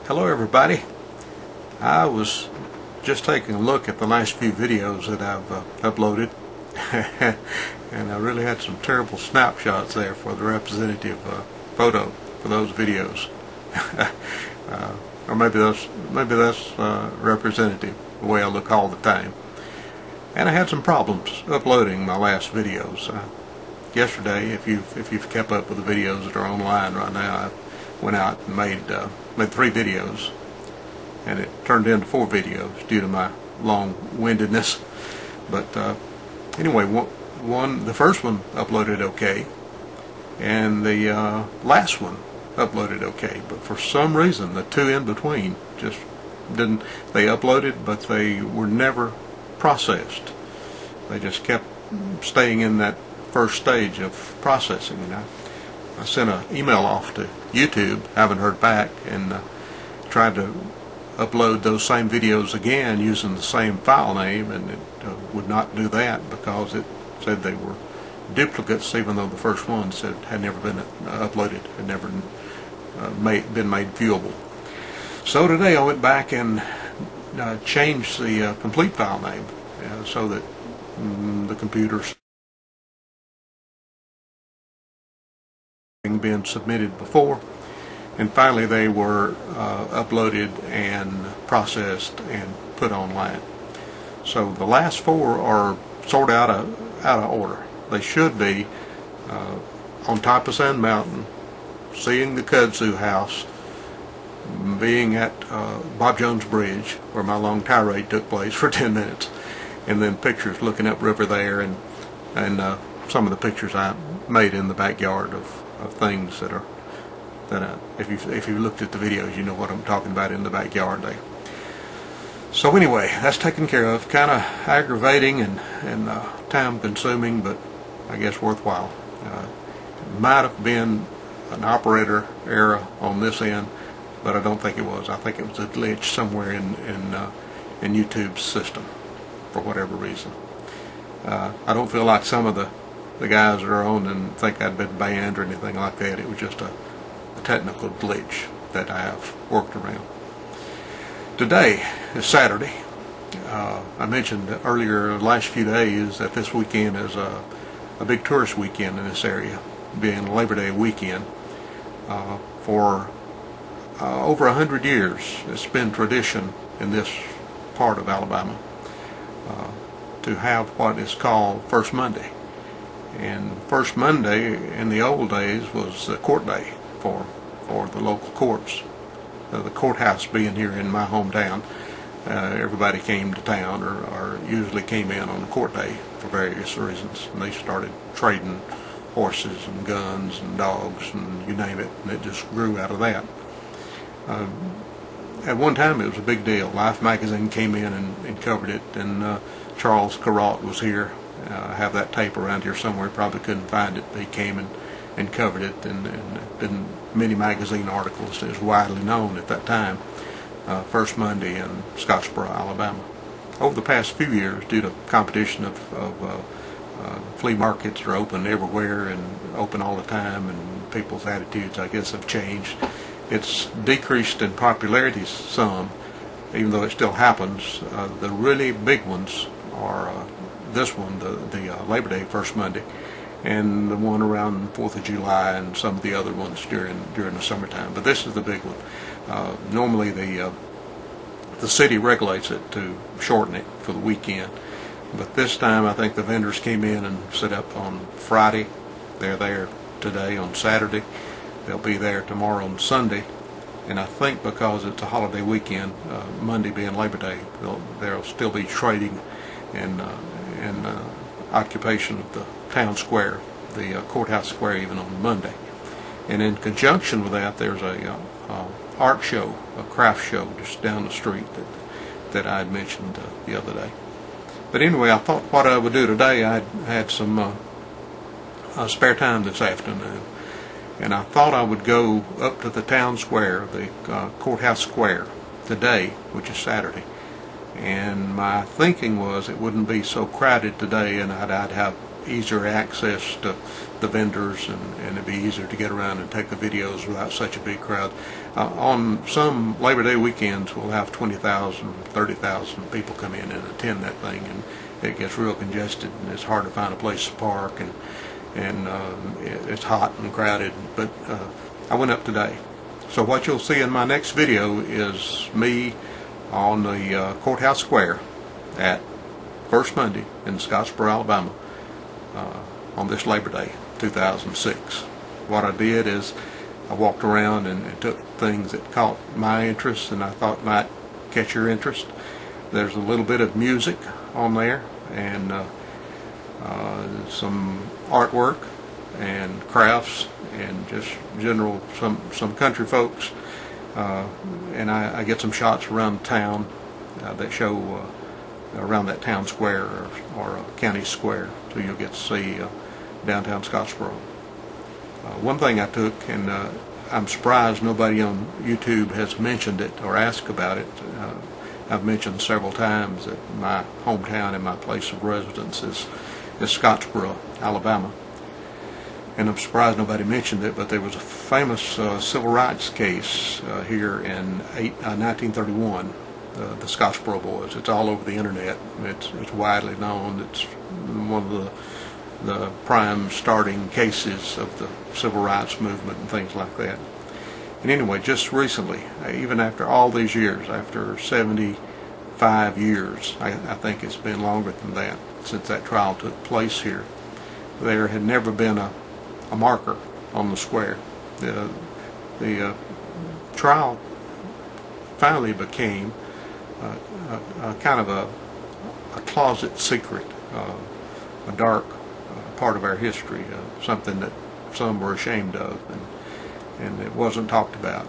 Hello everybody. I was just taking a look at the last few videos that I've uploaded and I really had some terrible snapshots there for the representative photo for those videos. Or maybe that's representative, the way I look all the time. And I had some problems uploading my last videos. Yesterday, if you've kept up with the videos that are online right now, I went out and made 3 videos, and it turned into 4 videos due to my long-windedness. But anyway, the first one uploaded okay, and the last one uploaded okay. But for some reason, the 2 in between just didn't. They uploaded, but they were never processed. They just kept staying in that first stage of processing. And I sent an email off to YouTube, haven't heard back, and tried to upload those same videos again using the same file name, and it would not do that because it said they were duplicates, even though the first one said had never been uploaded, had never been made viewable. So today I went back and changed the complete file name so that the computers been submitted before, and finally they were uploaded and processed and put online. So the last 4 are sort of out of order. They should be on top of Sand Mountain, seeing the kudzu house, being at Bob Jones Bridge where my long tirade took place for 10 minutes, and then pictures looking up river there, and some of the pictures I made in the backyard of things that if you looked at the videos, you know what I'm talking about in the backyard there. So anyway, that's taken care of. Kind of aggravating and time consuming, but I guess worthwhile. It might have been an operator error on this end, but I don't think it was. I think it was a glitch somewhere in YouTube's system for whatever reason. I don't feel like some of the guys that are on and think I'd been banned or anything like that. It was just a technical glitch that I have worked around. Today is Saturday. I mentioned earlier the last few days that this weekend is a big tourist weekend in this area, being Labor Day weekend. For over 100 years it's been tradition in this part of Alabama to have what is called First Monday. And First Monday in the old days was the court day for the local courts. The courthouse being here in my hometown, everybody came to town or usually came in on the court day for various reasons, and they started trading horses and guns and dogs and you name it, and it just grew out of that. At one time it was a big deal. Life magazine came in and covered it, and Charles Carrot was here. I have that tape around here somewhere. Probably couldn't find it, but he came and covered it, and in many magazine articles. It was widely known at that time, First Monday in Scottsboro, Alabama. Over the past few years, due to competition of flea markets are open everywhere and open all the time, and people's attitudes, I guess, have changed. It's decreased in popularity some, even though it still happens. The really big ones are this one, the Labor Day First Monday, and the one around 4th of July, and some of the other ones during the summertime. But this is the big one. Normally the city regulates it to shorten it for the weekend, but this time I think the vendors came in and set up on Friday. They're there today on Saturday. They'll be there tomorrow on Sunday, and I think because it's a holiday weekend, Monday being Labor Day, there'll still be trading and occupation of the town square, the courthouse square, even on Monday. And in conjunction with that, there's a art show, a craft show just down the street that I had mentioned the other day. But anyway, I thought what I would do today, I had some spare time this afternoon, and I thought I would go up to the town square, the courthouse square, today, which is Saturday. And my thinking was it wouldn't be so crowded today, and I'd have easier access to the vendors, and it'd be easier to get around and take the videos without such a big crowd. On some Labor Day weekends, we'll have 20,000, 30,000 people come in and attend that thing, and it gets real congested, and it's hard to find a place to park, and it's hot and crowded. But I went up today. So what you'll see in my next video is me on the courthouse square at First Monday in Scottsboro, Alabama, on this Labor Day 2006. What I did is I walked around and took things that caught my interest and I thought might catch your interest. There's a little bit of music on there, and some artwork and crafts, and just general some country folks, and I get some shots around town that show around that town square or county square, so you'll get to see downtown Scottsboro. One thing I took, and I'm surprised nobody on YouTube has mentioned it or asked about it. I've mentioned several times that my hometown and my place of residence is Scottsboro, Alabama. And I'm surprised nobody mentioned it, but there was a famous civil rights case here in 1931, the Scottsboro Boys. It's all over the internet. It's widely known. It's one of the prime starting cases of the civil rights movement and things like that. And anyway, just recently, even after all these years, after 75 years, I think it's been longer than that since that trial took place here, there had never been a marker on the square. The trial finally became a kind of a closet secret, a dark part of our history, something that some were ashamed of, and it wasn't talked about.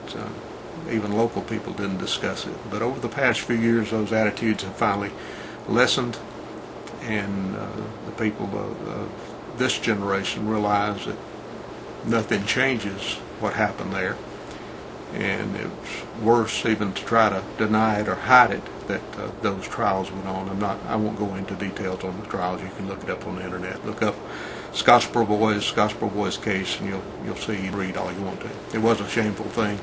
Even local people didn't discuss it. But over the past few years, those attitudes have finally lessened, and the people of this generation realize that nothing changes what happened there, and it's worse even to try to deny it or hide it that those trials went on. I won't go into details on the trials. You can look it up on the internet. Look up Scottsboro Boys case, and you'll see and read all you want to. It was a shameful thing.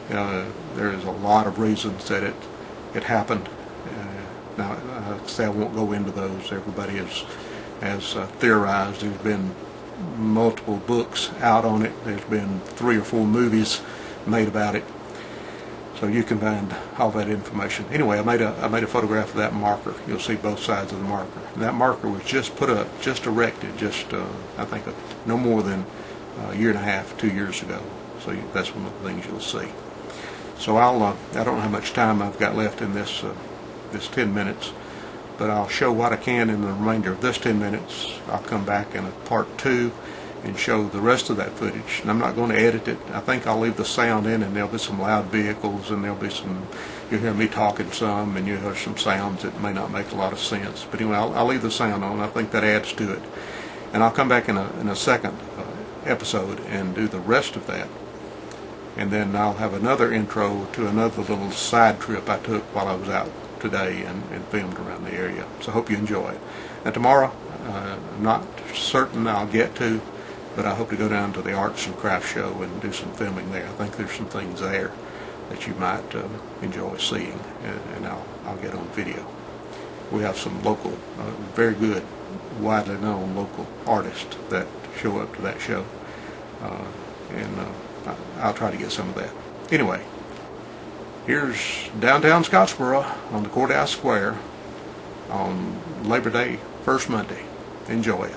There is a lot of reasons that it happened. Now, I won't go into those. Everybody has theorized. There's been multiple books out on it. There's been 3 or 4 movies made about it. So you can find all that information. Anyway, I made a photograph of that marker. You'll see both sides of the marker. And that marker was just put up, just erected, I think no more than a year and a half, 2 years ago. So that's one of the things you'll see. So I don't know how much time I've got left in this 10 minutes, but I'll show what I can in the remainder of this 10 minutes. I'll come back in a part 2 and show the rest of that footage. And I'm not going to edit it. I think I'll leave the sound in, and there'll be some loud vehicles, and there'll be you'll hear me talking some, and you'll hear some sounds that may not make a lot of sense. But anyway, I'll leave the sound on. I think that adds to it. And I'll come back in a second episode and do the rest of that. And then I'll have another intro to another little side trip I took while I was out today and filmed around the area. So I hope you enjoy it. And tomorrow, I'm not certain I'll get to, but I hope to go down to the Arts and Crafts Show and do some filming there. I think there's some things there that you might enjoy seeing, and I'll get on video. We have some local, very good, widely known local artists that show up to that show, and I'll try to get some of that. Anyway, here's downtown Scottsboro on the courthouse square on Labor Day, First Monday. Enjoy it.